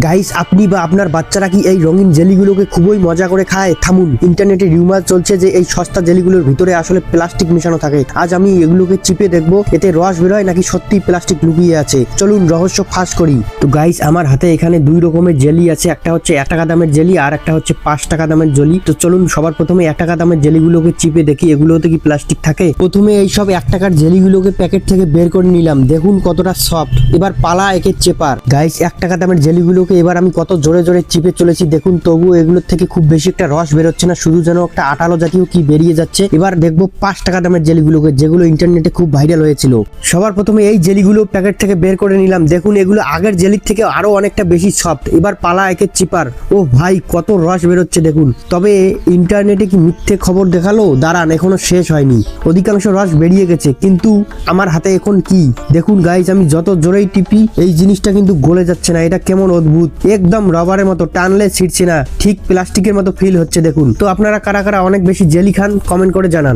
Guys, আপনি বা আপনার বাচ্চারা কি এই রঙিন জেলিগুলোকে খুবই মজা করে খায়? থামুন, ইন্টারনেটে রিউমার চলছে যে এই সস্তা জেলিগুলোর ভিতরে আসলে প্লাস্টিক মেশানো থাকে। আজ আমি এগুলোকে চিপে দেখবো এতে রস বেরোয় নাকি সত্যি প্লাস্টিক লুকিয়ে আছে। চলুন রহস্য ফাঁস করি। তো গাইস, আমার হাতে এখানে দুই রকমের জেলি আছে, একটা হচ্ছে 1 টাকা দামের জেলি আর একটা হচ্ছে 5 টাকা দামের জেলি। তো চলুন সবার প্রথমে 1 টাকা দামের জেলিগুলোকে চিপে দেখি এগুলোতে কি প্লাস্টিক থাকে। প্রথমে এই সব 1 টাকার জেলিগুলোকে প্যাকেট থেকে বের করে নিলাম, দেখুন কতটা সফট। এবার পালা একে চেপার। গাইস, 1 টাকা দামের জেলিগুলোকে এবার আমি কত জোরে জোরে চিপে চলেছি দেখুন, তবুও এগুলোর থেকে খুব বেশি একটা রস বেরোচ্ছে না, শুধু যেন একটা আঠালো জাতীয় কি বেরিয়ে যাচ্ছে। এবার দেখবো 5 টাকা দামের জেলিগুলোকে, যেগুলো ইন্টারনেটে খুব ভাইরাল হয়েছিল। সবার প্রথমে এই জেলিগুলো প্যাকেট থেকে বের করে নিলাম, দেখুন এগুলো আগের জেলির থেকে আরো অনেকটা বেশি সফট। এবার পালা একে চিপার। ও ভাই, কত রস বেরোচ্ছে দেখুন। তবে ইন্টারনেটে কি মিথ্যে খবর দেখালো? দাঁড়ান, এখনো শেষ হয়নি। অধিকাংশ রস বেরিয়ে গেছে, কিন্তু আমার হাতে এখন কি দেখুন গাইস, আমি যত জোরেই টিপি এই জিনিসটা কিন্তু গলে যাচ্ছে না। এটা কেমন অদ্ভুত, একদম রাবারের মতো, টানলে ছিঁড়ছে না, ঠিক প্লাস্টিকের মতো ফিল হচ্ছে দেখুন। তো আপনারা কারা কারা অনেক বেশি জেলি খান কমেন্ট করে জানান।